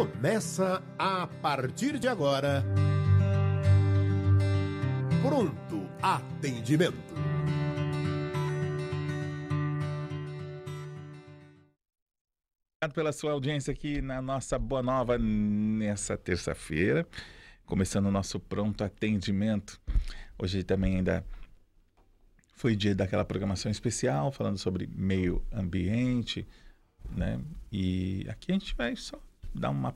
Começa a partir de agora. Pronto Atendimento. Obrigado pela sua audiência aqui na nossa Boa Nova nessa terça-feira, começando o nosso Pronto Atendimento. Hoje também ainda foi dia daquela programação especial, falando sobre meio ambiente, né? E aqui a gente vai só dar uma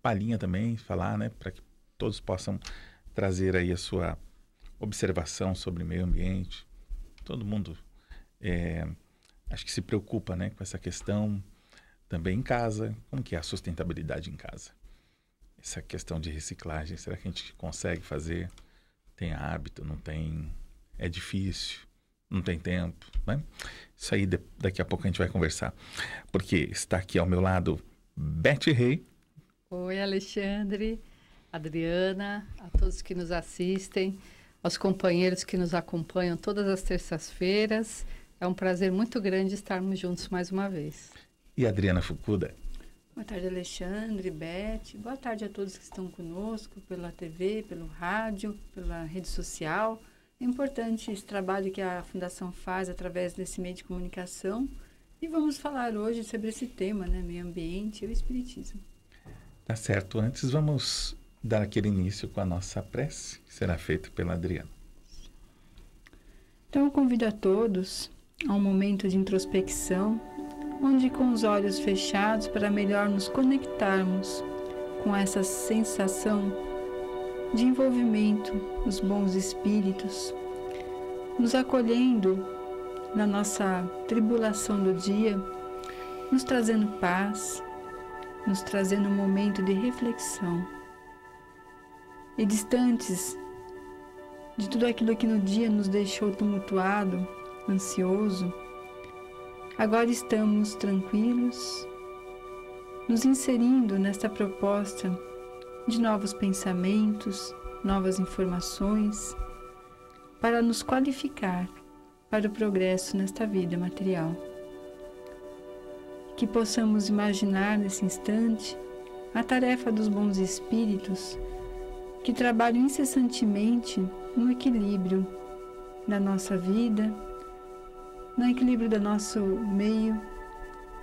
palhinha também, falar, né? Para que todos possam trazer aí a sua observação sobre meio ambiente. Todo mundo acho que se preocupa, né, com essa questão também em casa. Como que é a sustentabilidade em casa? Essa questão de reciclagem, será que a gente consegue fazer? Tem hábito, não tem? É difícil, não tem tempo, né? Isso aí daqui a pouco a gente vai conversar. Porque está aqui ao meu lado Beth Rei. Oi, Alexandre, Adriana, a todos que nos assistem, aos companheiros que nos acompanham todas as terças-feiras. É um prazer muito grande estarmos juntos mais uma vez. E Adriana Fukuda. Boa tarde, Alexandre, Beth. Boa tarde a todos que estão conosco pela TV, pelo rádio, pela rede social. É importante esse trabalho que a Fundação faz através desse meio de comunicação. E vamos falar hoje sobre esse tema, né? Meio ambiente e o espiritismo. Tá certo. Antes vamos dar aquele início com a nossa prece, que será feita pela Adriana. Então eu convido a todos a um momento de introspecção, onde com os olhos fechados para melhor nos conectarmos com essa sensação de envolvimento dos bons espíritos, nos acolhendo na nossa tribulação do dia, nos trazendo paz, nos trazendo um momento de reflexão. E distantes de tudo aquilo que no dia nos deixou tumultuado, ansioso, agora estamos tranquilos, nos inserindo nesta proposta de novos pensamentos, novas informações, para nos qualificar para o progresso nesta vida material. Que possamos imaginar nesse instante a tarefa dos bons espíritos que trabalham incessantemente no equilíbrio da nossa vida, no equilíbrio do nosso meio,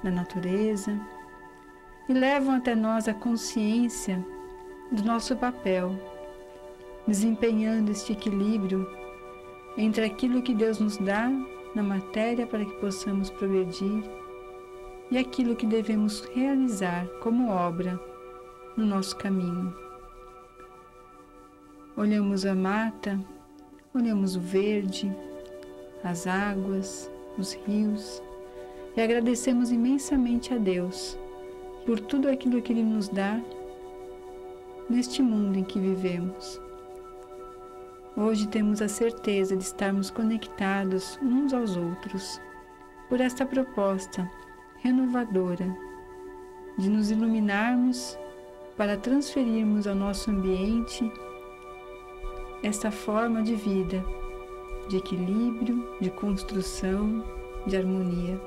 da natureza, e levam até nós a consciência do nosso papel, desempenhando este equilíbrio entre aquilo que Deus nos dá na matéria para que possamos progredir e aquilo que devemos realizar como obra no nosso caminho. Olhamos a mata, olhamos o verde, as águas, os rios, e agradecemos imensamente a Deus por tudo aquilo que Ele nos dá neste mundo em que vivemos. Hoje temos a certeza de estarmos conectados uns aos outros por esta proposta renovadora de nos iluminarmos para transferirmos ao nosso ambiente esta forma de vida, de equilíbrio, de construção, de harmonia.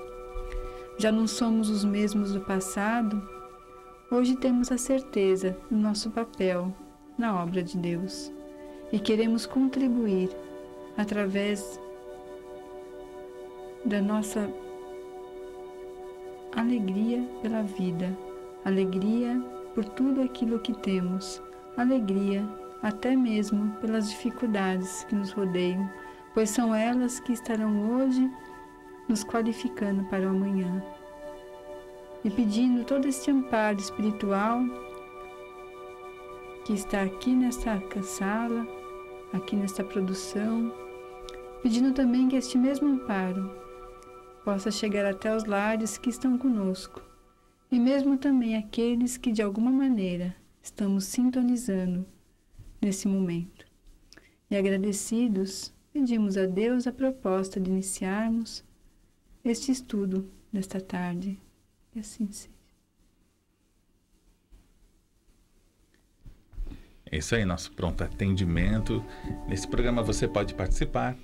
Já não somos os mesmos do passado, hoje temos a certeza do nosso papel na obra de Deus e queremos contribuir através da nossa alegria pela vida, alegria por tudo aquilo que temos, alegria até mesmo pelas dificuldades que nos rodeiam, pois são elas que estarão hoje nos qualificando para o amanhã. E pedindo todo este amparo espiritual que está aqui nesta sala, aqui nesta produção, pedindo também que este mesmo amparo possa chegar até os lares que estão conosco, e mesmo também aqueles que de alguma maneira estamos sintonizando nesse momento. E agradecidos, pedimos a Deus a proposta de iniciarmos este estudo nesta tarde. E assim seja. É isso aí, nosso Pronto Atendimento. Nesse programa você pode participar,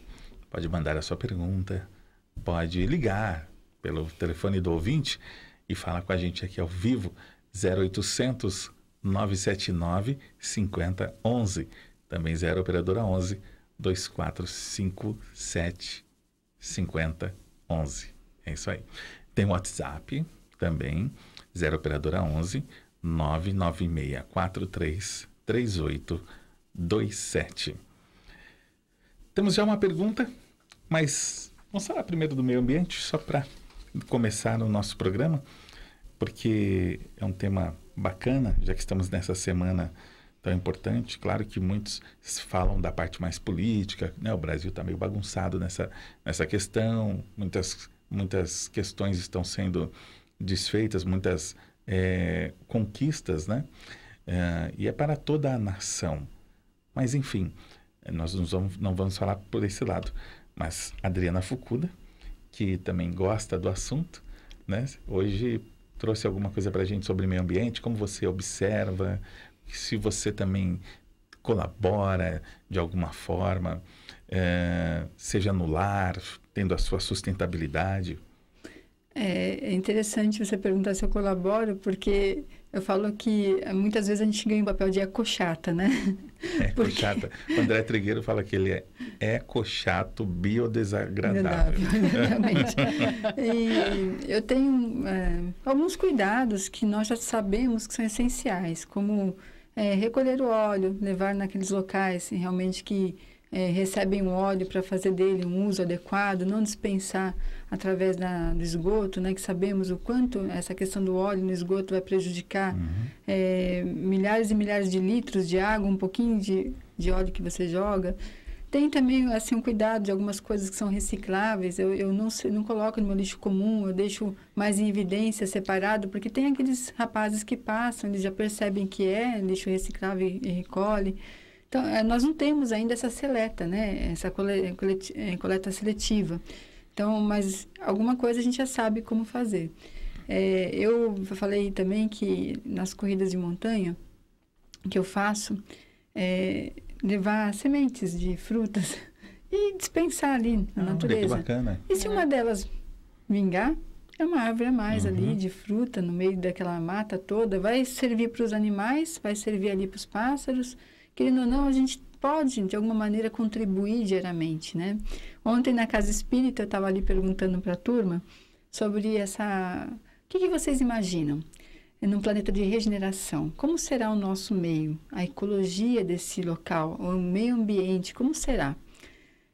pode mandar a sua pergunta, pode ligar pelo telefone do ouvinte e falar com a gente aqui ao vivo 0800 979 5011. Também 0 operadora 11 2457 5011. É isso aí. Tem o WhatsApp também, 0 operadora 11 99643 3827. Temos já uma pergunta, mas vamos falar primeiro do meio ambiente, só para começar o nosso programa, porque é um tema bacana, já que estamos nessa semana tão importante. Claro que muitos falam da parte mais política, né? O Brasil está meio bagunçado nessa questão, muitas questões estão sendo desfeitas, muitas conquistas, né? E é para toda a nação. Mas, enfim, nós não vamos falar por esse lado. Mas a Adriana Fukuda, que também gosta do assunto, né? Hoje trouxe alguma coisa para a gente sobre meio ambiente, como você observa, se você também colabora de alguma forma, seja no lar, tendo a sua sustentabilidade. É interessante você perguntar se eu colaboro, porque eu falo que muitas vezes a gente ganha o papel de ecochata, né? Ecochata. O André Trigueiro fala que ele é ecochato biodesagradável. Exatamente. E eu tenho alguns cuidados que nós já sabemos que são essenciais, como recolher o óleo, levar naqueles locais realmente que recebem o óleo para fazer dele um uso adequado, não dispensar através do esgoto, né, que sabemos o quanto essa questão do óleo no esgoto vai prejudicar milhares e milhares de litros de água, um pouquinho de óleo que você joga. Tem também assim, um cuidado de algumas coisas que são recicláveis, eu não coloco no meu lixo comum, eu deixo mais em evidência, separado, porque tem aqueles rapazes que passam, eles já percebem que é lixo reciclável e recolhe. Então, nós não temos ainda essa seleta, né? Essa coleta seletiva. Então, mas alguma coisa a gente já sabe como fazer. Eu falei também que nas corridas de montanha que eu faço, levar sementes de frutas e dispensar ali na natureza. Que bacana. E se uma delas vingar, é uma árvore a mais ali de fruta no meio daquela mata toda, vai servir para os animais, vai servir ali para os pássaros. Querendo ou não, a gente pode, de alguma maneira, contribuir diariamente, né? Ontem, na Casa Espírita, eu estava ali perguntando para a turma sobre essa... O que vocês imaginam? Num planeta de regeneração, como será o nosso meio? A ecologia desse local, o meio ambiente, como será?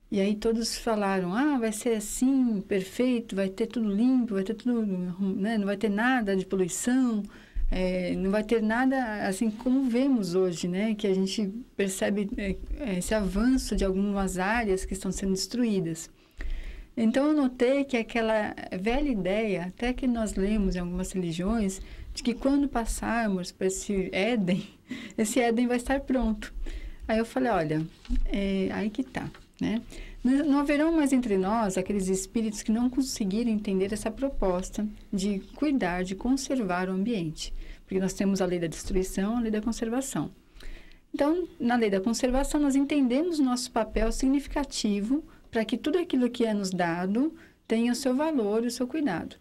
E aí todos falaram, vai ser assim, perfeito, vai ter tudo limpo, vai ter tudo, né? Não vai ter nada de poluição... não vai ter nada assim como vemos hoje, né? Que a gente percebe esse avanço de algumas áreas que estão sendo destruídas. Então, eu notei que aquela velha ideia, até que nós lemos em algumas religiões, de que quando passarmos para esse Éden vai estar pronto. Aí eu falei, olha, aí que tá, né? Não haverão mais entre nós aqueles espíritos que não conseguiram entender essa proposta de cuidar, de conservar o ambiente. Porque nós temos a lei da destruição, a lei da conservação. Então, na lei da conservação, nós entendemos o nosso papel significativo para que tudo aquilo que é nos dado tenha o seu valor e o seu cuidado.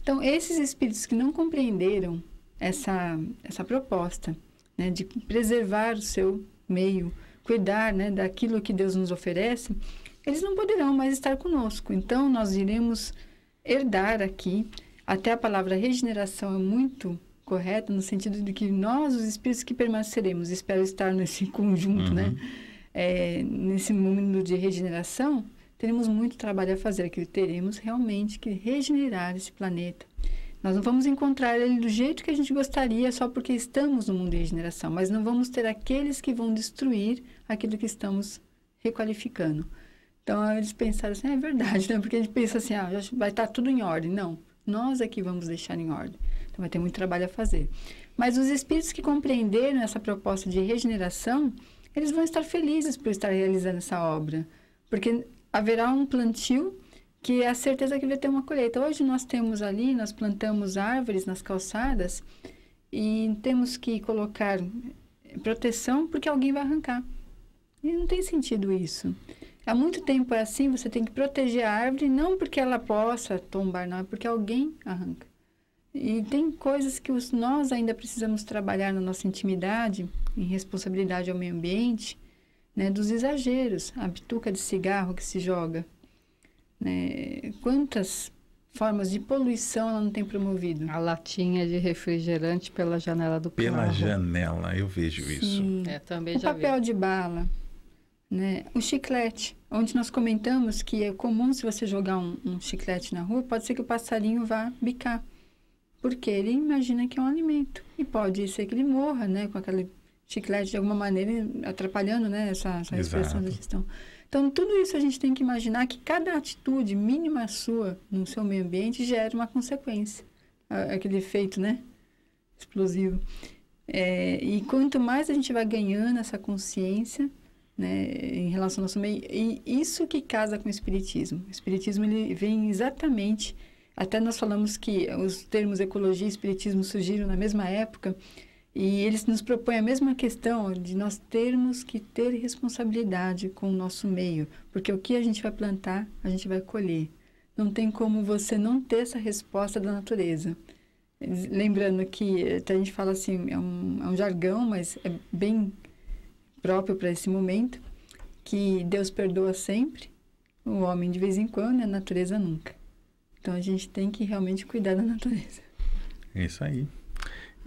Então, esses espíritos que não compreenderam essa proposta, né, de preservar o seu meio, cuidar, né, daquilo que Deus nos oferece, eles não poderão mais estar conosco. Então, nós iremos herdar aqui, até a palavra regeneração é muito correta, no sentido de que nós, os espíritos que permaneceremos, espero estar nesse conjunto, né? Nesse mundo de regeneração, teremos muito trabalho a fazer, que teremos realmente que regenerar esse planeta. Nós não vamos encontrar ele do jeito que a gente gostaria só porque estamos no mundo de regeneração, mas não vamos ter aqueles que vão destruir aquilo que estamos requalificando. Então, eles pensaram assim, é verdade, né? Porque a gente pensa assim, já vai estar tudo em ordem. Não, nós é que vamos deixar em ordem. Então, vai ter muito trabalho a fazer. Mas os espíritos que compreenderam essa proposta de regeneração, eles vão estar felizes por estar realizando essa obra. Porque haverá um plantio que é a certeza que vai ter uma colheita. Hoje nós temos ali, nós plantamos árvores nas calçadas e temos que colocar proteção porque alguém vai arrancar. E não tem sentido isso. Há muito tempo é assim, você tem que proteger a árvore, não porque ela possa tombar, não, é porque alguém arranca. E tem coisas que nós ainda precisamos trabalhar na nossa intimidade, em responsabilidade ao meio ambiente, né, dos exageros, a bituca de cigarro que se joga, né? Quantas formas de poluição ela não tem promovido? A latinha de refrigerante pela janela do carro. Pela janela, eu vejo isso. Sim. Também O já papel vi. de bala, né? O chiclete, onde nós comentamos que é comum se você jogar um chiclete na rua, pode ser que o passarinho vá bicar, porque ele imagina que é um alimento. E pode ser que ele morra, né, com aquele chiclete de alguma maneira atrapalhando, né, essa expressão da digestão. Então, tudo isso a gente tem que imaginar que cada atitude mínima sua no seu meio ambiente gera uma consequência. Aquele efeito, né, explosivo. E quanto mais a gente vai ganhando essa consciência, né, em relação ao nosso meio, e isso que casa com o Espiritismo. O Espiritismo, ele vem exatamente... Até nós falamos que os termos ecologia e Espiritismo surgiram na mesma época, e eles nos propõem a mesma questão de nós termos que ter responsabilidade com o nosso meio, porque o que a gente vai plantar, a gente vai colher. Não tem como você não ter essa resposta da natureza. Lembrando que até a gente fala assim, é um jargão, mas é bem próprio para esse momento, que Deus perdoa sempre, o homem de vez em quando e a natureza nunca. Então a gente tem que realmente cuidar da natureza. É isso aí.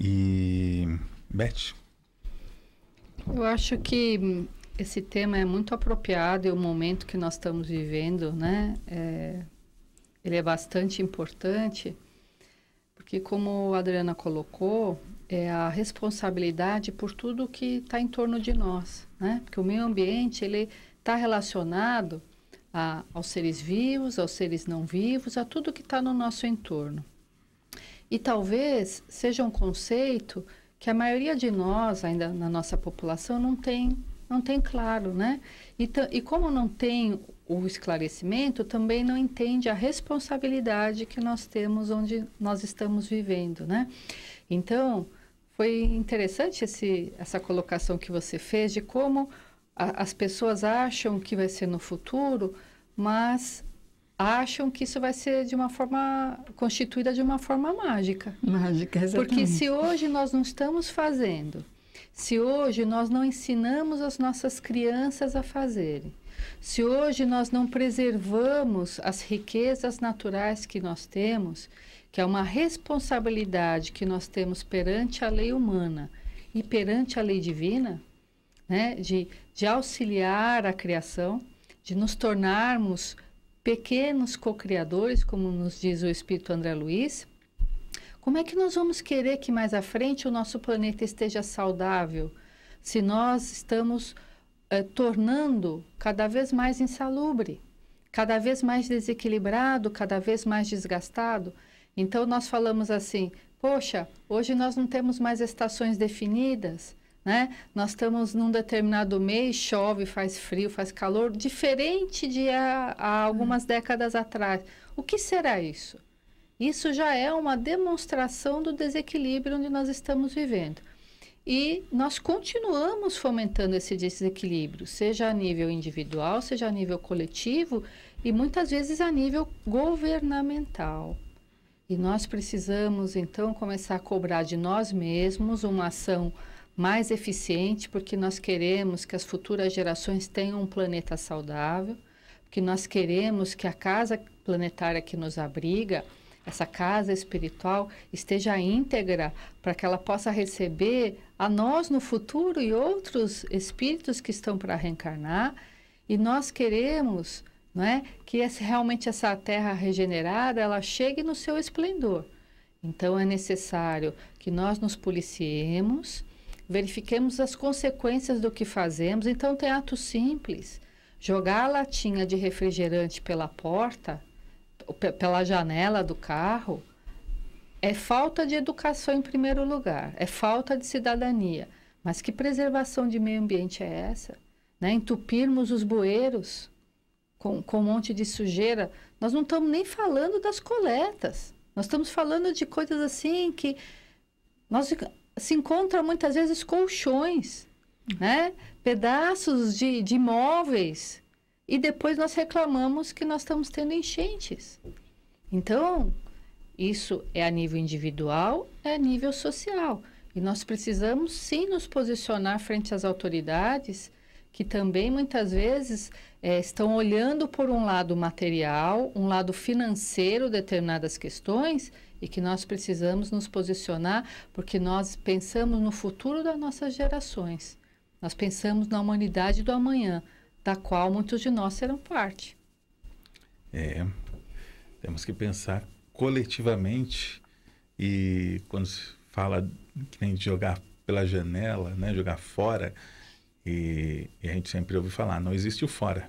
E Beth? Eu acho que esse tema é muito apropriado e o momento que nós estamos vivendo, né? Ele é bastante importante, porque como a Adriana colocou, é a responsabilidade por tudo que está em torno de nós, né? Porque o meio ambiente, ele está relacionado aos seres vivos, aos seres não vivos, a tudo que está no nosso entorno. E talvez seja um conceito que a maioria de nós, ainda na nossa população, não tem claro, né? E como não tem o esclarecimento, também não entende a responsabilidade que nós temos onde nós estamos vivendo, né? Então, foi interessante essa colocação que você fez de como as pessoas acham que vai ser no futuro, mas acham que isso vai ser constituída de uma forma mágica. Mágica, exatamente. Porque se hoje nós não estamos fazendo, se hoje nós não ensinamos as nossas crianças a fazerem, se hoje nós não preservamos as riquezas naturais que nós temos, que é uma responsabilidade que nós temos perante a lei humana e perante a lei divina, né, de auxiliar a criação, de nos tornarmos pequenos co-criadores, como nos diz o Espírito André Luiz, como é que nós vamos querer que mais à frente o nosso planeta esteja saudável se nós estamos tornando cada vez mais insalubre, cada vez mais desequilibrado, cada vez mais desgastado? Então nós falamos assim, poxa, hoje nós não temos mais estações definidas, né? Nós estamos num determinado mês, chove, faz frio, faz calor, diferente de há algumas décadas atrás. O que será isso? Isso já é uma demonstração do desequilíbrio onde nós estamos vivendo. E nós continuamos fomentando esse desequilíbrio, seja a nível individual, seja a nível coletivo e muitas vezes a nível governamental. E nós precisamos, então, começar a cobrar de nós mesmos uma ação mais eficiente, porque nós queremos que as futuras gerações tenham um planeta saudável, porque nós queremos que a casa planetária que nos abriga, essa casa espiritual, esteja íntegra para que ela possa receber a nós no futuro e outros espíritos que estão para reencarnar. E nós queremos, não é, que realmente essa terra regenerada ela chegue no seu esplendor. Então é necessário que nós nos policiemos, verifiquemos as consequências do que fazemos. Então tem atos simples. Jogar a latinha de refrigerante pela porta, pela janela do carro, é falta de educação em primeiro lugar, é falta de cidadania. Mas que preservação de meio ambiente é essa? Né? Entupirmos os bueiros com um monte de sujeira. Nós não estamos nem falando das coletas. Nós estamos falando de coisas assim que se encontram muitas vezes colchões, né? Pedaços de móveis. E depois nós reclamamos que nós estamos tendo enchentes. Então, Isso é a nível individual, é a nível social. E nós precisamos, sim, nos posicionar frente às autoridades, que também, muitas vezes, estão olhando por um lado material, um lado financeiro, determinadas questões, e que nós precisamos nos posicionar, porque nós pensamos no futuro das nossas gerações. Nós pensamos na humanidade do amanhã, da qual muitos de nós serão parte. Temos que pensar coletivamente, e quando se fala que nem de jogar pela janela, né, jogar fora, e a gente sempre ouve falar, não existe o fora,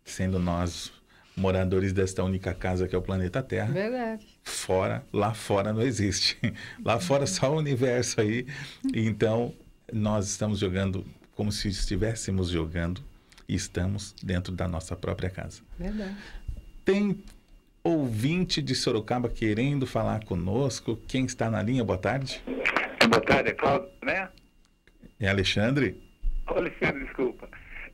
sendo nós moradores desta única casa que é o planeta Terra. Verdade. Lá fora não existe. Lá fora só o universo aí. Então, nós estamos jogando como se estivéssemos jogando e estamos dentro da nossa própria casa. Verdade. Tem ouvinte de Sorocaba querendo falar conosco. Quem está na linha? Boa tarde. Boa tarde, é Cláudio, né? É Alexandre? Alexandre, desculpa.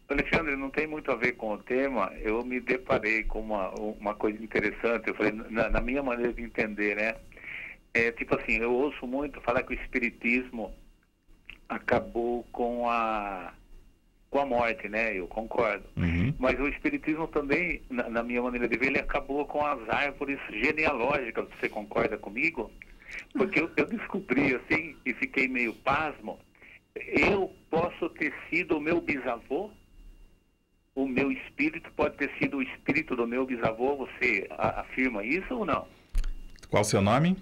Alexandre, não tem muito a ver com o tema. Eu me deparei com uma coisa interessante. Eu falei, na minha maneira de entender, né? Tipo assim, eu ouço muito falar que o espiritismo acabou com a morte, né? Eu concordo. Uhum. Mas o espiritismo também, na minha maneira de ver, ele acabou com as árvores genealógicas. Você concorda comigo? Porque eu descobri, assim, e fiquei meio pasmo. Eu posso ter sido o meu bisavô? O meu espírito pode ter sido o espírito do meu bisavô? Você afirma isso ou não? Qual o seu nome?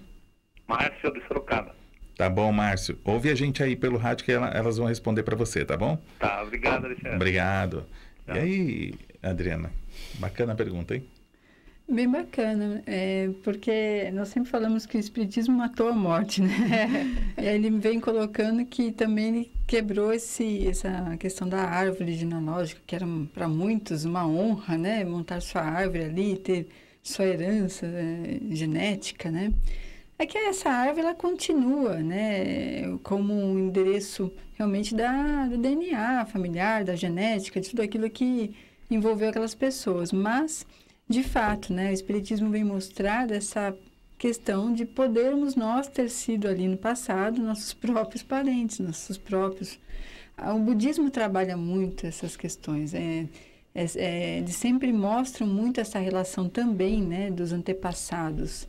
Márcio de Sorocaba. Tá bom, Márcio. Ouve a gente aí pelo rádio que elas vão responder para você, tá bom? Tá, obrigado, Alexandre. Obrigado. Tá. E aí, Adriana? Bacana a pergunta, hein? Bem bacana, porque nós sempre falamos que o espiritismo matou a morte, né? E aí ele vem colocando que também ele quebrou essa questão da árvore genealógica, que era para muitos uma honra, né? Montar sua árvore ali, ter sua herança genética, né? É que essa árvore, ela continua, né? Como um endereço realmente do DNA familiar, da genética, de tudo aquilo que envolveu aquelas pessoas, mas... De fato, né, o Espiritismo vem mostrar essa questão de podermos nós ter sido ali no passado nossos próprios parentes, nossos próprios... O budismo trabalha muito essas questões, eles sempre mostram muito essa relação também, né, dos antepassados.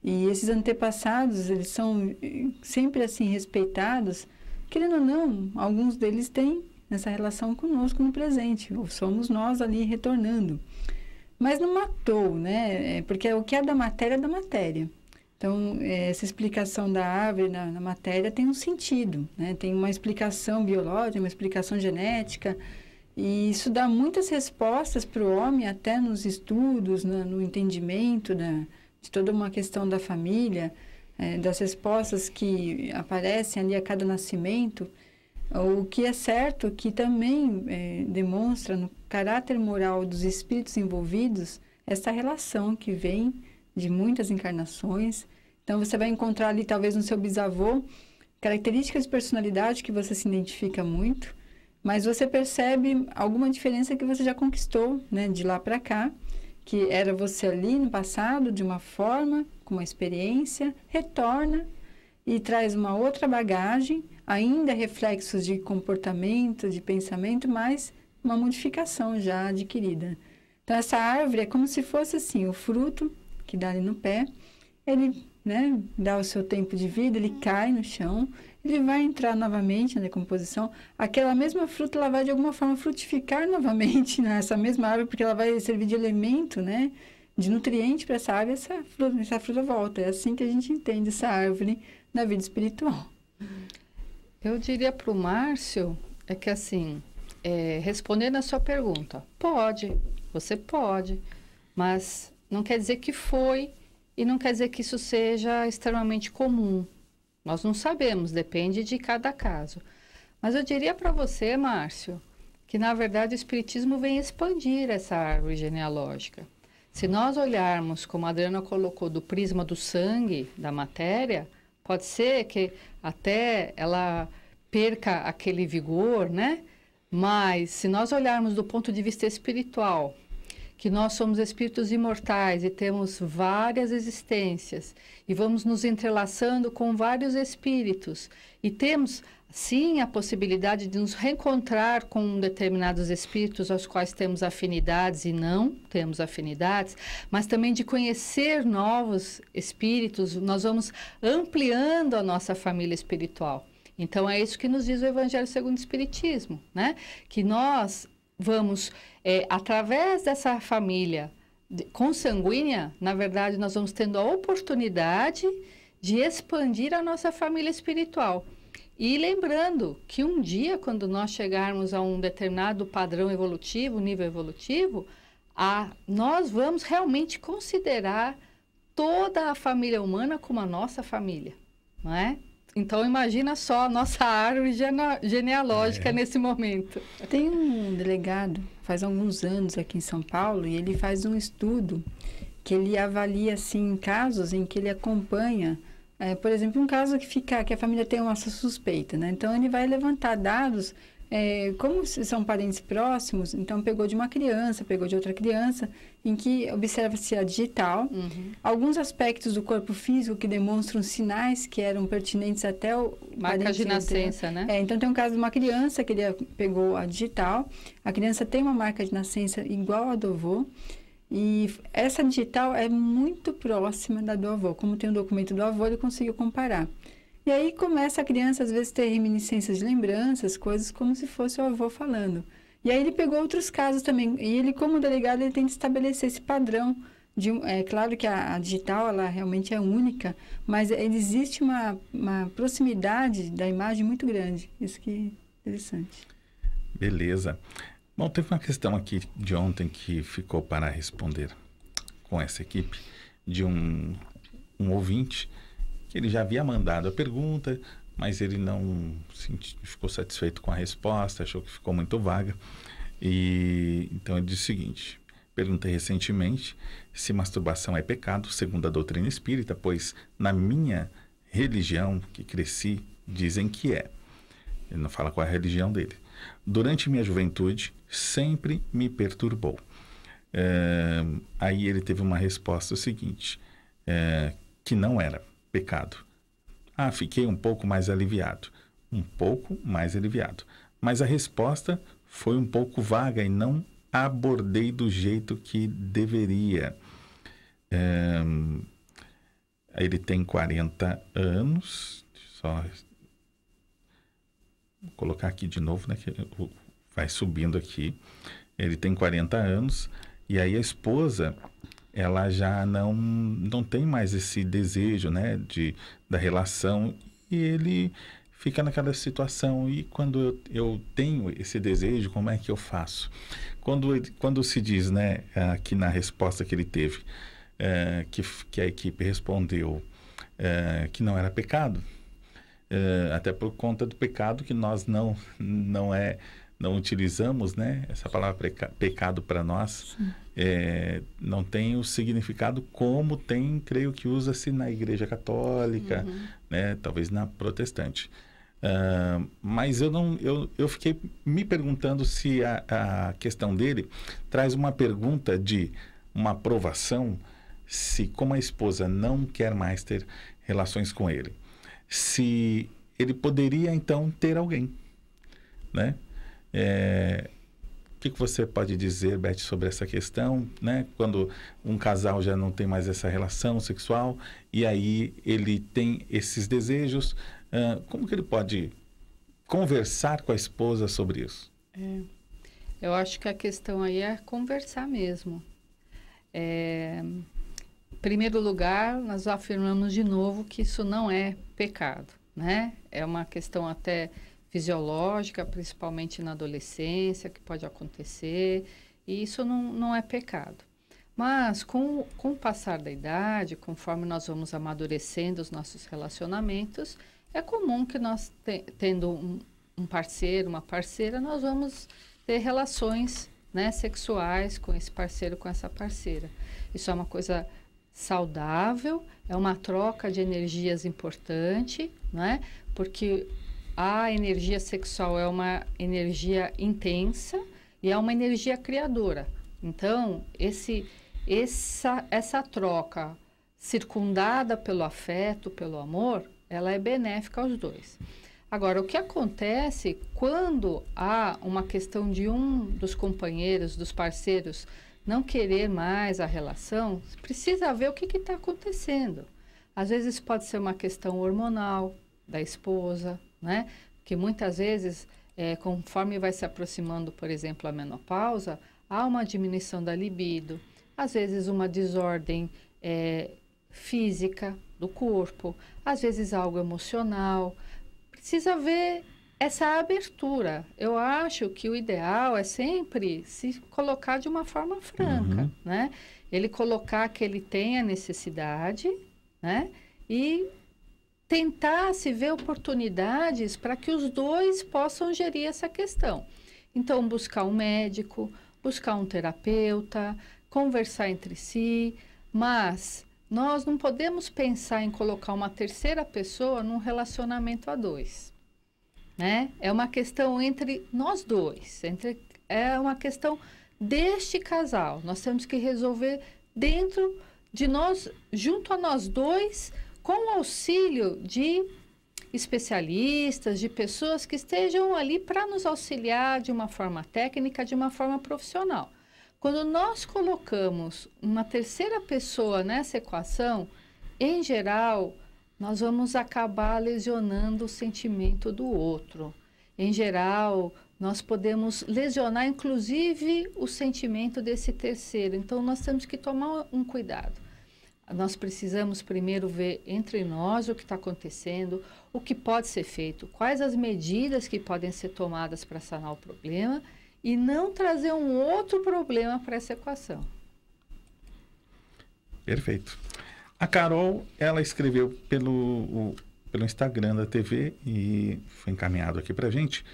E esses antepassados, eles são sempre assim respeitados, querendo ou não, alguns deles têm essa relação conosco no presente, ou somos nós ali retornando. Mas não matou, né? Porque o que é da matéria é da matéria. Então, essa explicação da árvore na matéria tem um sentido, né? Tem uma explicação biológica, uma explicação genética, e isso dá muitas respostas para o homem, até nos estudos, no entendimento de toda uma questão da família, das respostas que aparecem ali a cada nascimento. O que é certo que também demonstra no caráter moral dos espíritos envolvidos essa relação que vem de muitas encarnações. Então, você vai encontrar ali, talvez, no seu bisavô, características de personalidade que você se identifica muito, mas você percebe alguma diferença que você já conquistou, né, de lá para cá, que era você ali no passado, de uma forma, com uma experiência, retorna e traz uma outra bagagem, ainda reflexos de comportamento, de pensamento, mas uma modificação já adquirida. Então, essa árvore é como se fosse assim, o fruto que dá ali no pé, ele, né, dá o seu tempo de vida, ele cai no chão, ele vai entrar novamente na decomposição, aquela mesma fruta, ela vai de alguma forma frutificar novamente nessa mesma árvore, porque ela vai servir de elemento, né, de nutriente para essa árvore, essa fruta volta. É assim que a gente entende essa árvore na vida espiritual. Eu diria para o Márcio, que assim, respondendo a sua pergunta, você pode, mas não quer dizer que foi e não quer dizer que isso seja extremamente comum. Nós não sabemos, depende de cada caso. Mas eu diria para você, Márcio, que na verdade o Espiritismo vem expandir essa árvore genealógica. Se nós olharmos, como a Adriana colocou, do prisma do sangue, da matéria, pode ser que até ela perca aquele vigor, né? Mas se nós olharmos do ponto de vista espiritual, que nós somos espíritos imortais e temos várias existências e vamos nos entrelaçando com vários espíritos e temos, sim, a possibilidade de nos reencontrar com determinados espíritos aos quais temos afinidades e não temos afinidades, mas também de conhecer novos espíritos, nós vamos ampliando a nossa família espiritual. Então, é isso que nos diz o Evangelho segundo o Espiritismo, né? Que nós vamos, através dessa família consanguínea, na verdade, nós vamos tendo a oportunidade de expandir a nossa família espiritual. E lembrando que um dia, quando nós chegarmos a um determinado padrão evolutivo, nível evolutivo, nós vamos realmente considerar toda a família humana como a nossa família, não é? Então, imagina só a nossa árvore genealógica nesse momento. Tem um delegado, faz alguns anos aqui em São Paulo, e ele faz um estudo que ele avalia, assim, casos em que ele acompanha, por exemplo, um caso que a família tem uma suspeita, né? Então, ele vai levantar dados, como são parentes próximos, então pegou de uma criança, pegou de outra criança, em que observa-se a digital, alguns aspectos do corpo físico que demonstram sinais que eram pertinentes até o marca de nascença, né? Então, tem um caso de uma criança que ele pegou a digital, a criança tem uma marca de nascença igual a do avô, e essa digital é muito próxima da do avô. Como tem o documento do avô, ele conseguiu comparar. E aí começa a criança, às vezes, ter reminiscências de lembranças, coisas como se fosse o avô falando. E aí ele pegou outros casos também. E ele, como delegado, ele tem que estabelecer esse padrão. É claro que a digital, ela realmente é única, mas existe uma proximidade da imagem muito grande. Isso que é interessante. Beleza. Bom, teve uma questão aqui de ontem que ficou para responder com essa equipe, de um ouvinte, que ele já havia mandado a pergunta, mas ele não ficou satisfeito com a resposta, achou que ficou muito vaga. E então ele disse o seguinte: perguntei recentemente se masturbação é pecado, segundo a doutrina espírita, pois na minha religião, que cresci, dizem que é. Ele não fala qual é a religião dele. Durante minha juventude, sempre me perturbou. Aí ele teve uma resposta o seguinte, que não era pecado. Fiquei um pouco mais aliviado. Um pouco mais aliviado. Mas a resposta foi um pouco vaga e não abordei do jeito que deveria. Ele tem 40 anos. Vou colocar aqui de novo, né? Que vai subindo aqui. Ele tem 40 anos. E aí a esposa, ela já não tem mais esse desejo, né, da relação, e ele fica naquela situação. E quando eu tenho esse desejo, como é que eu faço? Quando se diz, né, aqui na resposta que ele teve, que a equipe respondeu que não era pecado, até por conta do pecado que nós não utilizamos, né? Essa palavra pecado para nós não tem o significado como tem, creio que usa-se na Igreja Católica, né? Talvez na protestante. Mas eu fiquei me perguntando se a questão dele traz uma pergunta de uma aprovação, se como a esposa não quer mais ter relações com ele, se ele poderia então ter alguém, né? O que você pode dizer, Beth, sobre essa questão, né? Quando um casal já não tem mais essa relação sexual e aí ele tem esses desejos, como que ele pode conversar com a esposa sobre isso? Eu acho que a questão aí é conversar mesmo. Em primeiro lugar, nós afirmamos de novo que isso não é pecado, né? É uma questão até fisiológica, principalmente na adolescência, que pode acontecer, e isso não é pecado. Mas, com o passar da idade, conforme nós vamos amadurecendo os nossos relacionamentos, é comum que nós, tendo um parceiro, uma parceira, nós vamos ter relações, né, sexuais com esse parceiro, com essa parceira. Isso é uma coisa saudável, é uma troca de energias importante, né? Porque a energia sexual é uma energia intensa e é uma energia criadora. Então, essa troca circundada pelo afeto, pelo amor, ela é benéfica aos dois. Agora, o que acontece quando há uma questão de um dos companheiros, dos parceiros, não querer mais a relação, precisa ver o que está acontecendo. Às vezes pode ser uma questão hormonal da esposa, né? Que muitas vezes, conforme vai se aproximando, por exemplo, a menopausa, há uma diminuição da libido, às vezes uma desordem física do corpo, às vezes algo emocional. Precisa ver essa abertura. Eu acho que o ideal é sempre se colocar de uma forma franca, né? Ele colocar que ele tem a necessidade, né? E tentar se ver oportunidades para que os dois possam gerir essa questão. Então, buscar um médico, buscar um terapeuta, conversar entre si, mas nós não podemos pensar em colocar uma terceira pessoa num relacionamento a dois, né? É uma questão entre nós dois, é uma questão deste casal. Nós temos que resolver dentro de nós, junto a nós dois, com o auxílio de especialistas, de pessoas que estejam ali para nos auxiliar de uma forma técnica, de uma forma profissional. Quando nós colocamos uma terceira pessoa nessa equação, em geral, nós vamos acabar lesionando o sentimento do outro. Em geral, nós podemos lesionar, inclusive, o sentimento desse terceiro. Então, nós temos que tomar um cuidado. Nós precisamos primeiro ver entre nós o que está acontecendo, o que pode ser feito, quais as medidas que podem ser tomadas para sanar o problema e não trazer um outro problema para essa equação. Perfeito. A Carol, ela escreveu pelo Instagram da TV e foi encaminhado aqui para a gente.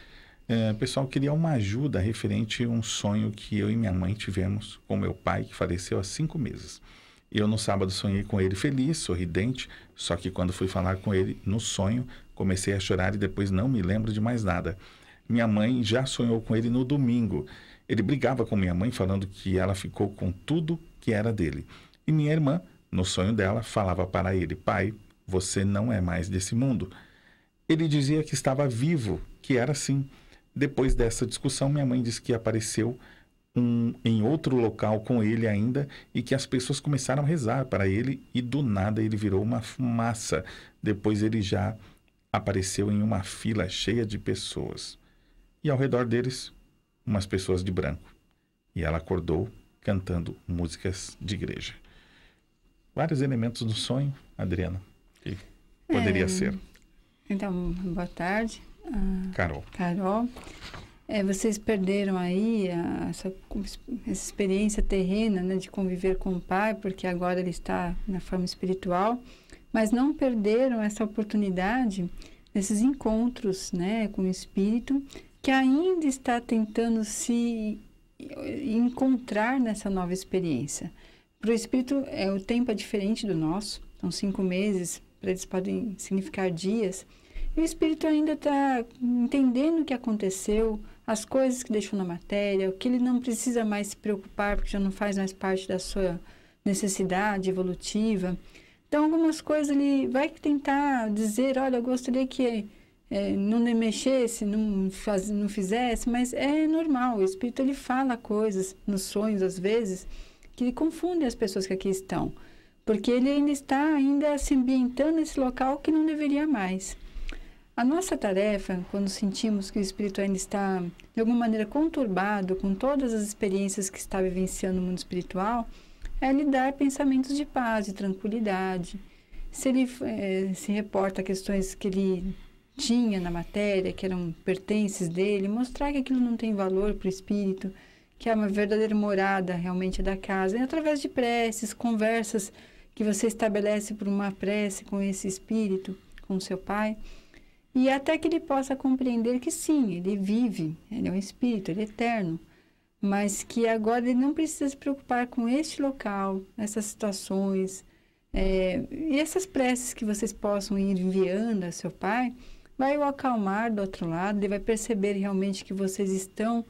Pessoal, queria uma ajuda referente a um sonho que eu e minha mãe tivemos com meu pai, que faleceu há 5 meses. Eu, no sábado, sonhei com ele feliz, sorridente, só que quando fui falar com ele no sonho, comecei a chorar e depois não me lembro de mais nada. Minha mãe já sonhou com ele no domingo. Ele brigava com minha mãe, falando que ela ficou com tudo que era dele. E minha irmã, no sonho dela, falava para ele: pai, você não é mais desse mundo. Ele dizia que estava vivo, que era assim. Depois dessa discussão, minha mãe disse que apareceu em outro local com ele ainda e que as pessoas começaram a rezar para ele e do nada ele virou uma fumaça. Depois ele já apareceu em uma fila cheia de pessoas. E ao redor deles, umas pessoas de branco. E ela acordou cantando músicas de igreja. Vários elementos do sonho, Adriana, que poderia ser. Então, boa tarde. Carol. Vocês perderam aí essa experiência terrena, né, de conviver com o pai, porque agora ele está na forma espiritual, mas não perderam essa oportunidade, esses encontros, né, com o espírito, que ainda está tentando se encontrar nessa nova experiência. Para o espírito, o tempo é diferente do nosso, são 5 meses, para eles podem significar dias, e o espírito ainda está entendendo o que aconteceu, as coisas que deixou na matéria, o que ele não precisa mais se preocupar, porque já não faz mais parte da sua necessidade evolutiva. Então, algumas coisas ele vai tentar dizer: olha, eu gostaria que não mexesse, não fizesse, mas é normal. O espírito ele fala coisas nos sonhos, às vezes, que confundem as pessoas que aqui estão, porque ele ainda está se ambientando nesse local que não deveria mais. A nossa tarefa, quando sentimos que o espírito ainda está, de alguma maneira, conturbado com todas as experiências que está vivenciando no mundo espiritual, é lhe dar pensamentos de paz, de tranquilidade. Se ele se reporta a questões que ele tinha na matéria, que eram pertences dele, mostrar que aquilo não tem valor para o espírito, que é uma verdadeira morada realmente da casa. E através de preces, conversas que você estabelece por uma prece com esse espírito, com o seu pai, e até que ele possa compreender que sim, ele vive, ele é um espírito, ele é eterno, mas que agora ele não precisa se preocupar com este local, essas situações, e essas preces que vocês possam ir enviando a seu pai, vai o acalmar do outro lado, ele vai perceber realmente que vocês estão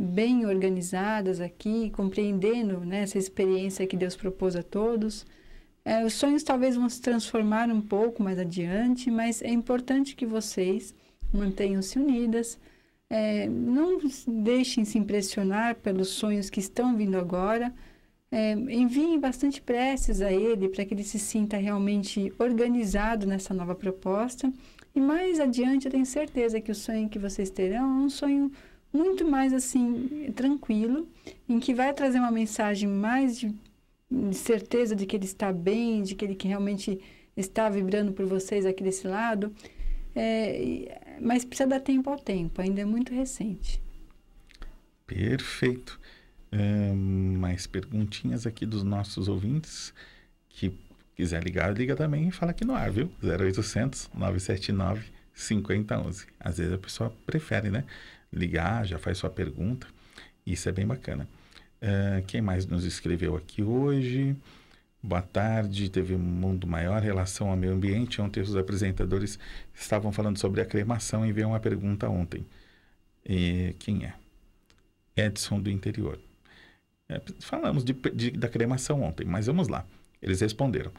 bem organizadas aqui, compreendendo, né, essa experiência que Deus propôs a todos. Os sonhos talvez vão se transformar um pouco mais adiante, mas é importante que vocês mantenham-se unidas, não deixem se impressionar pelos sonhos que estão vindo agora, enviem bastante preces a ele para que ele se sinta realmente organizado nessa nova proposta. E mais adiante eu tenho certeza que o sonho que vocês terão é um sonho muito mais assim tranquilo, em que vai trazer uma mensagem mais de certeza de que ele está bem, de que ele realmente está vibrando por vocês aqui desse lado. Mas precisa dar tempo ao tempo, ainda é muito recente. Perfeito. Mais perguntinhas aqui dos nossos ouvintes, que quiser ligar, liga também e fala aqui no ar, viu? 0800 979 5011. Às vezes a pessoa prefere, né? Ligar, já faz sua pergunta. Isso é bem bacana. Quem mais nos escreveu aqui hoje? Boa tarde, teve um mundo maior, relação ao meio ambiente. Ontem os apresentadores estavam falando sobre a cremação e veio uma pergunta ontem. Quem é? Edson do interior. Falamos da cremação ontem, mas vamos lá. Eles responderam.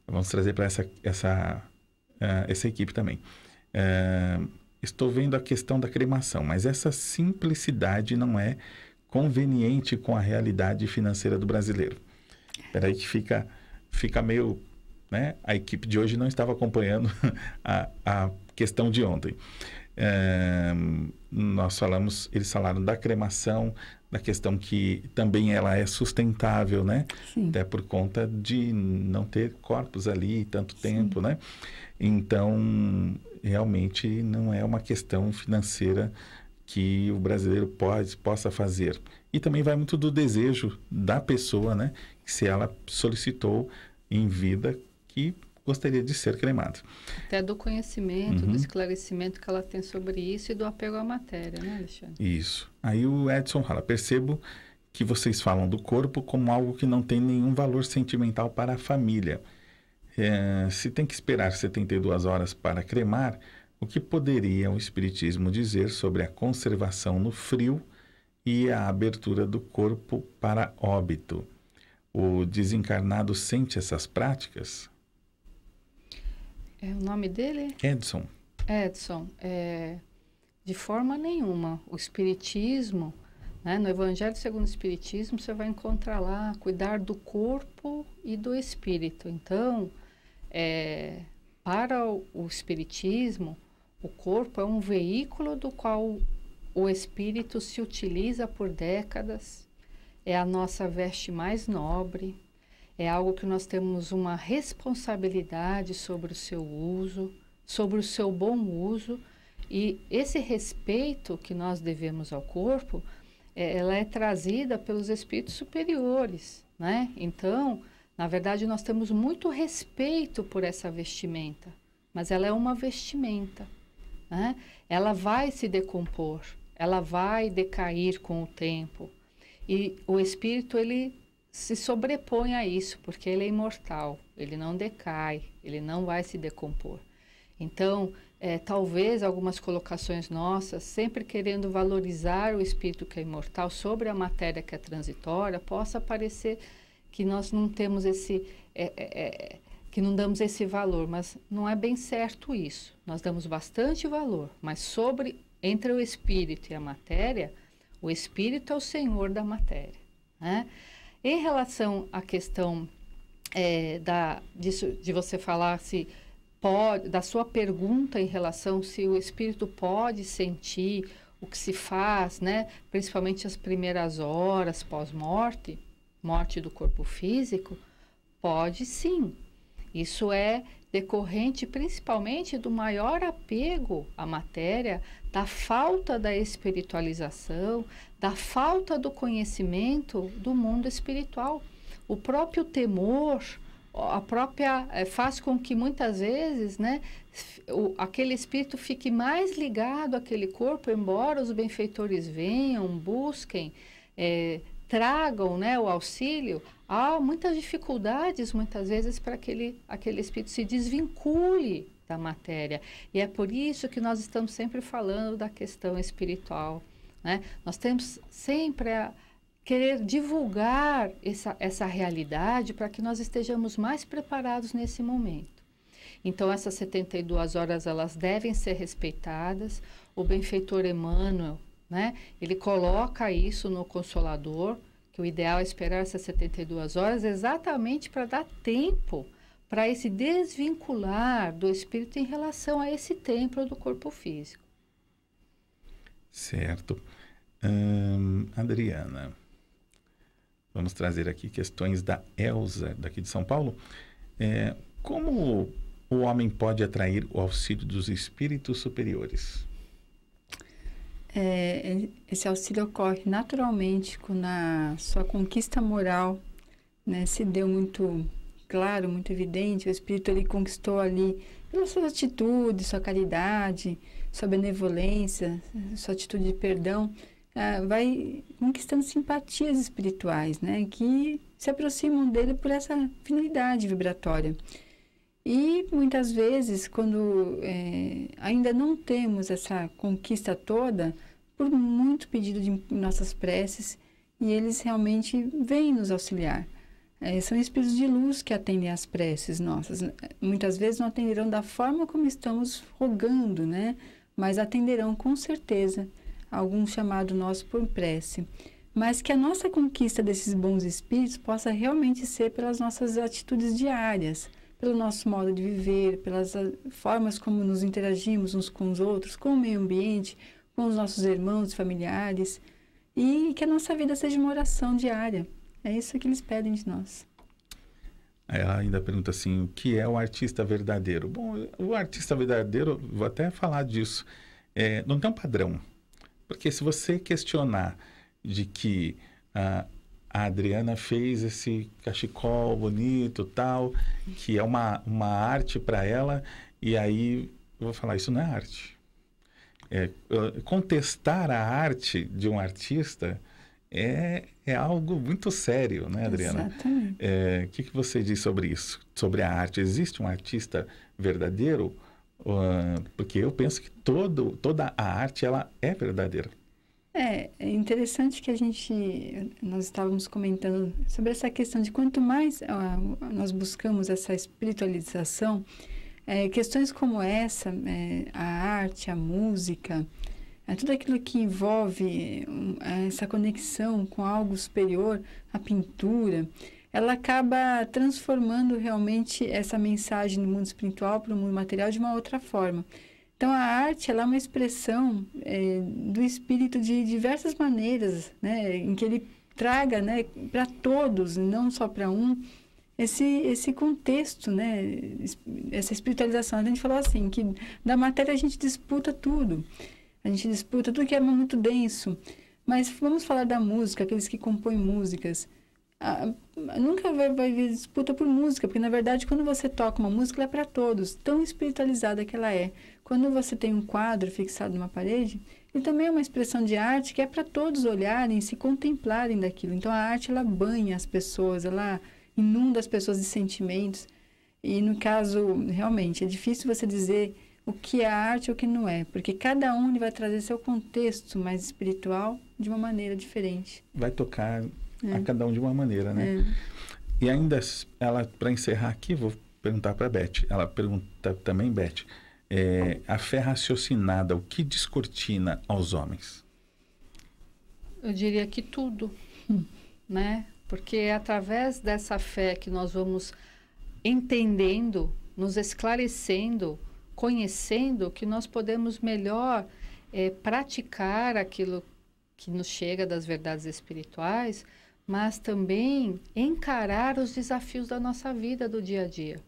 Vamos trazer para essa equipe também. Estou vendo a questão da cremação, mas essa simplicidade não é conveniente com a realidade financeira do brasileiro. Espera aí que fica meio... né? A equipe de hoje não estava acompanhando a questão de ontem. Eles falaram da cremação, da questão que também ela é sustentável, né? Sim. Até por conta de não ter corpos ali tanto tempo, né? Então, realmente não é uma questão financeira que o brasileiro possa fazer. E também vai muito do desejo da pessoa, né? Se ela solicitou em vida que gostaria de ser cremado. Até do conhecimento, do esclarecimento que ela tem sobre isso e do apego à matéria, né, Alexandre? Isso. Aí o Edson fala, percebo que vocês falam do corpo como algo que não tem nenhum valor sentimental para a família. Se tem que esperar 72 horas para cremar, o que poderia o Espiritismo dizer sobre a conservação no frio e a abertura do corpo para óbito? O desencarnado sente essas práticas? O nome dele? Edson. Edson, de forma nenhuma. O Espiritismo, né, no Evangelho segundo o Espiritismo, você vai encontrar lá cuidar do corpo e do espírito. Então, para o Espiritismo, o corpo é um veículo do qual o espírito se utiliza por décadas, é a nossa veste mais nobre, é algo que nós temos uma responsabilidade sobre o seu uso, sobre o seu bom uso, e esse respeito que nós devemos ao corpo, ela é trazida pelos espíritos superiores, né? Então, na verdade, nós temos muito respeito por essa vestimenta, mas ela é uma vestimenta, né? Ela vai se decompor, ela vai decair com o tempo, e o espírito, ele se sobrepõe a isso, porque ele é imortal, ele não decai, ele não vai se decompor. Então, talvez algumas colocações nossas, sempre querendo valorizar o espírito que é imortal sobre a matéria que é transitória, possa parecer que nós não temos que não damos esse valor, mas não é bem certo isso. Nós damos bastante valor, mas entre o espírito e a matéria, o espírito é o senhor da matéria, né? Em relação à questão de você falar se pode, da sua pergunta em relação se o espírito pode sentir o que se faz, né? Principalmente as primeiras horas pós-morte, morte do corpo físico, pode sim. Isso é decorrente principalmente do maior apego à matéria, da falta da espiritualização, da falta do conhecimento do mundo espiritual. O próprio temor, faz com que muitas vezes, né, aquele espírito fique mais ligado àquele corpo, embora os benfeitores venham, busquem, tragam, né, o auxílio. Há muitas dificuldades, muitas vezes, para aquele espírito se desvincule da matéria. E é por isso que nós estamos sempre falando da questão espiritual, né? Nós temos sempre a querer divulgar essa realidade para que nós estejamos mais preparados nesse momento. Então, essas 72 horas, elas devem ser respeitadas. O benfeitor Emmanuel, né, ele coloca isso no Consolador, que o ideal é esperar essas 72 horas exatamente para dar tempo para esse desvincular do espírito em relação a esse templo do corpo físico. Certo. Adriana, vamos trazer aqui questões da Elza, daqui de São Paulo. Como o homem pode atrair o auxílio dos espíritos superiores? Esse auxílio ocorre naturalmente quando a sua conquista moral, né, se deu muito claro, muito evidente. O espírito ele conquistou ali pelas suas atitudes, sua caridade, sua benevolência, sua atitude de perdão, vai conquistando simpatias espirituais, né, que se aproximam dele por essa finalidade vibratória. E muitas vezes, quando ainda não temos essa conquista toda, por muito pedido de nossas preces, e eles realmente vêm nos auxiliar. São espíritos de luz que atendem às preces nossas. Muitas vezes não atenderão da forma como estamos rogando, né? Mas atenderão com certeza algum chamado nosso por prece. Mas que a nossa conquista desses bons espíritos possa realmente ser pelas nossas atitudes diárias, pelo nosso modo de viver, pelas formas como nos interagimos uns com os outros, com o meio ambiente, com os nossos irmãos e familiares, e que a nossa vida seja uma oração diária. É isso que eles pedem de nós. Ela ainda pergunta assim, o que é o artista verdadeiro? Bom, o artista verdadeiro, vou até falar disso, não tem um padrão. Porque se você questionar de que a Adriana fez esse cachecol bonito, tal, que é uma arte para ela, e aí eu vou falar, isso não é arte. Contestar a arte de um artista é algo muito sério, né, Adriana? Exatamente. O que você diz sobre isso? Sobre a arte? Existe um artista verdadeiro? Porque eu penso que toda a arte, ela é verdadeira. É interessante que nós estávamos comentando sobre essa questão de quanto mais nós buscamos essa espiritualização, questões como essa, a arte, a música, tudo aquilo que envolve essa conexão com algo superior, a pintura, ela acaba transformando realmente essa mensagem do mundo espiritual para o mundo material de uma outra forma. Então, a arte ela é uma expressão do espírito de diversas maneiras, né, em que ele traga, né, para todos, não só para um, esse contexto, né, essa espiritualização. A gente falou assim, que da matéria a gente disputa tudo. A gente disputa tudo que é muito denso. Mas vamos falar da música, aqueles que compõem músicas. Nunca vai haver disputa por música, porque, na verdade, quando você toca uma música, ela é para todos, tão espiritualizada que ela é. Quando você tem um quadro fixado numa parede, ele também é uma expressão de arte que é para todos olharem e se contemplarem daquilo. Então, a arte, ela banha as pessoas, ela inunda as pessoas de sentimentos. E, no caso, realmente, é difícil você dizer o que é arte ou o que não é, porque cada um ele vai trazer seu contexto mais espiritual de uma maneira diferente. Vai tocar a cada um de uma maneira, né? E ainda, para encerrar aqui, vou perguntar para a Beth. Ela pergunta também, Beth, a fé raciocinada, o que descortina aos homens? Eu diria que tudo, né? Porque é através dessa fé que nós vamos entendendo, nos esclarecendo, conhecendo, que nós podemos melhor praticar aquilo que nos chega das verdades espirituais, mas também encarar os desafios da nossa vida do dia a dia.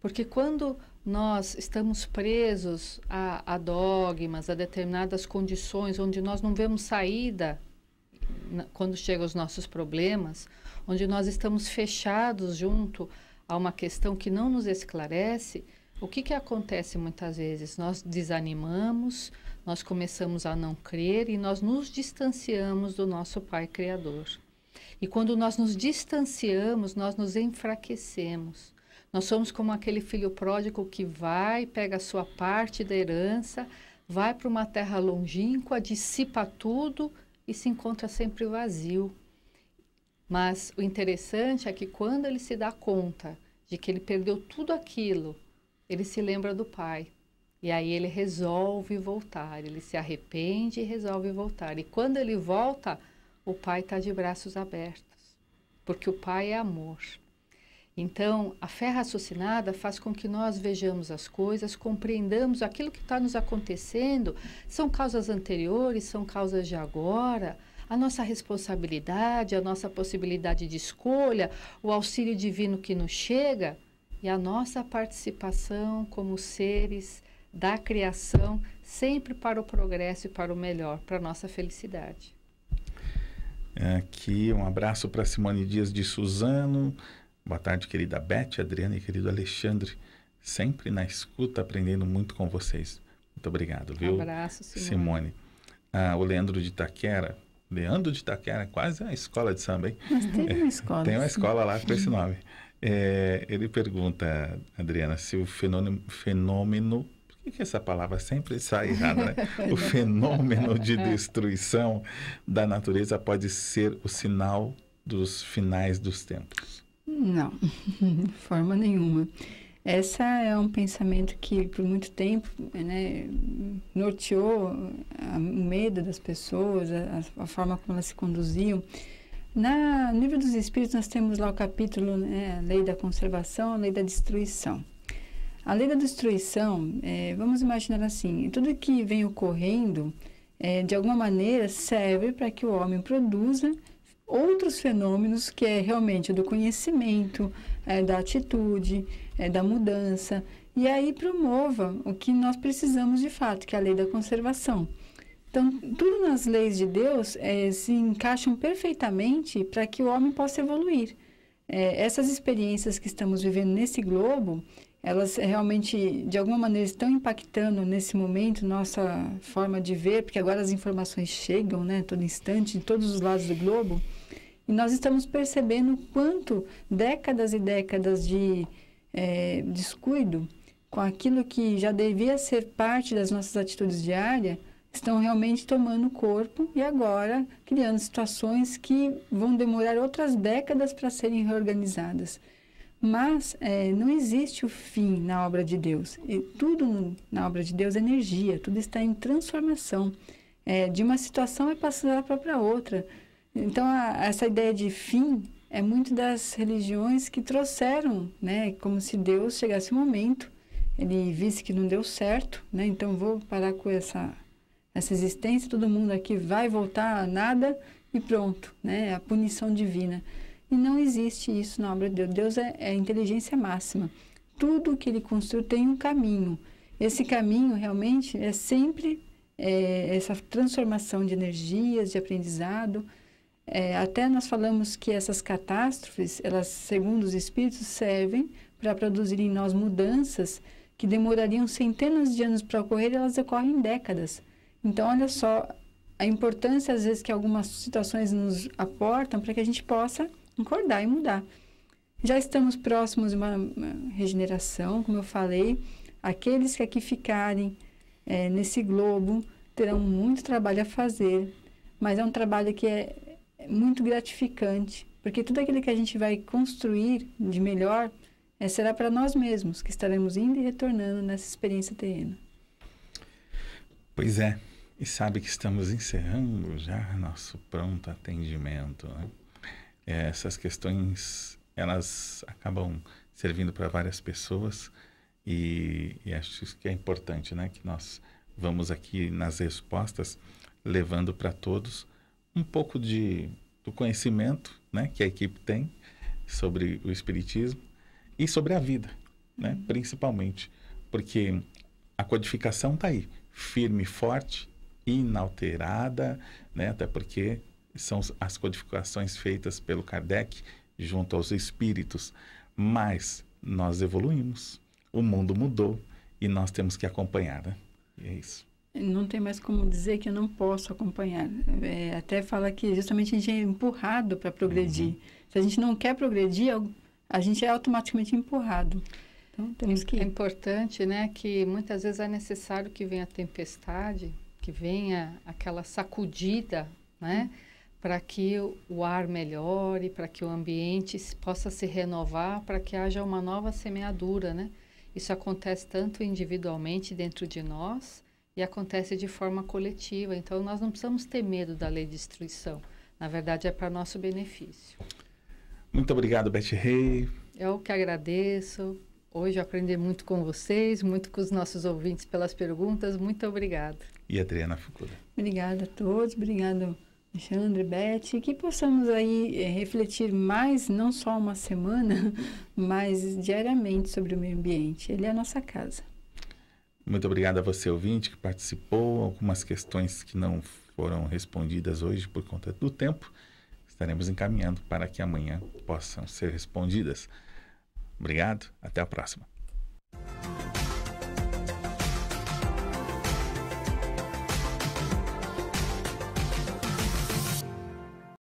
Porque quando nós estamos presos a dogmas, a determinadas condições, onde nós não vemos saída quando chegam os nossos problemas, onde nós estamos fechados junto a uma questão que não nos esclarece, o que acontece muitas vezes? Nós desanimamos, nós começamos a não crer e nós nos distanciamos do nosso Pai Criador. E quando nós nos distanciamos, nós nos enfraquecemos. Nós somos como aquele filho pródigo que vai, pega a sua parte da herança, vai para uma terra longínqua, dissipa tudo e se encontra sempre vazio. Mas o interessante é que quando ele se dá conta de que ele perdeu tudo aquilo, ele se lembra do pai. E aí ele resolve voltar, ele se arrepende e resolve voltar. E quando ele volta, o pai está de braços abertos, porque o pai é amor. Então, a fé raciocinada faz com que nós vejamos as coisas, compreendamos aquilo que está nos acontecendo, são causas anteriores, são causas de agora, a nossa responsabilidade, a nossa possibilidade de escolha, o auxílio divino que nos chega e a nossa participação como seres da criação, sempre para o progresso e para o melhor, para a nossa felicidade. Aqui um abraço para Simone Dias de Suzano. Boa tarde, querida Beth, Adriana e querido Alexandre. Sempre na escuta, aprendendo muito com vocês. Muito obrigado, viu? Um abraço, Simone. O Leandro de Itaquera. Leandro de Itaquera, quase a escola de samba, hein? Mas tem uma escola. Tem uma escola lá com esse nome. Ele pergunta, Adriana, se o fenômeno... Por que essa palavra sempre sai errada, né? O fenômeno de destruição da natureza pode ser o sinal dos finais dos tempos? Não, de forma nenhuma. Essa é um pensamento que, por muito tempo, né, norteou o medo das pessoas, a forma como elas se conduziam. No Livro dos Espíritos, nós temos lá o capítulo, né, a lei da conservação, a lei da destruição. A lei da destruição, vamos imaginar assim, tudo que vem ocorrendo, de alguma maneira, serve para que o homem produza outros fenômenos que é realmente do conhecimento, da atitude, da mudança, e aí promova o que nós precisamos de fato, que é a lei da conservação. Então, tudo nas leis de Deus se encaixam perfeitamente para que o homem possa evoluir. Essas experiências que estamos vivendo nesse globo, elas realmente, de alguma maneira, estão impactando nesse momento nossa forma de ver, porque agora as informações chegam, né, todo instante, de todos os lados do globo, e nós estamos percebendo o quanto décadas e décadas de descuido com aquilo que já devia ser parte das nossas atitudes diárias, estão realmente tomando corpo e agora criando situações que vão demorar outras décadas para serem reorganizadas. Mas não existe o fim na obra de Deus. E tudo na obra de Deus é energia, tudo está em transformação. De uma situação é passar para outra. Então, essa ideia de fim é muito das religiões que trouxeram, né? Como se Deus chegasse um momento, ele visse que não deu certo, né? Então, vou parar com essa existência, todo mundo aqui vai voltar a nada e pronto, né? A punição divina. E não existe isso na obra de Deus. Deus é a inteligência máxima. Tudo que ele construiu tem um caminho. Esse caminho, realmente, é sempre essa transformação de energias, de aprendizado. Até nós falamos que essas catástrofes, elas, segundo os espíritos, servem para produzir em nós mudanças que demorariam centenas de anos para ocorrer, elas ocorrem em décadas. Então, olha só a importância, às vezes, que algumas situações nos aportam para que a gente possa acordar e mudar. Já estamos próximos de uma regeneração, como eu falei. Aqueles que aqui ficarem nesse globo terão muito trabalho a fazer, mas é um trabalho que é muito gratificante, porque tudo aquilo que a gente vai construir de melhor será para nós mesmos, que estaremos indo e retornando nessa experiência terrena. Pois é, e sabe que estamos encerrando já nosso pronto atendimento, né? Essas questões, elas acabam servindo para várias pessoas e acho que é importante, né? Que nós vamos aqui nas respostas levando para todos um pouco do conhecimento, né? Que a equipe tem sobre o Espiritismo e sobre a vida, né? Principalmente, porque a codificação está aí, firme e forte, inalterada, né? Até porque são as codificações feitas pelo Kardec junto aos espíritos, mas nós evoluímos, o mundo mudou e nós temos que acompanhar, né? E é isso. Não tem mais como dizer que eu não posso acompanhar. Até fala que justamente a gente é empurrado para progredir. Se a gente não quer progredir, a gente é automaticamente empurrado. Então, temos que É ir. importante, né, que muitas vezes é necessário que venha a tempestade, que venha aquela sacudida, né, para que o ar melhore, para que o ambiente possa se renovar, para que haja uma nova semeadura, né? Isso acontece tanto individualmente dentro de nós e acontece de forma coletiva. Então, nós não precisamos ter medo da lei de destruição. Na verdade, é para nosso benefício. Muito obrigado, Beth Rei. Eu que agradeço. Hoje eu aprendi muito com vocês, muito com os nossos ouvintes pelas perguntas. Muito obrigada. E Adriana Fukuda. Obrigada a todos, obrigado Alexandre, Beth, que possamos aí refletir mais, não só uma semana, mas diariamente sobre o meio ambiente. Ele é a nossa casa. Muito obrigado a você, ouvinte, que participou. Algumas questões que não foram respondidas hoje por conta do tempo, estaremos encaminhando para que amanhã possam ser respondidas. Obrigado, até a próxima.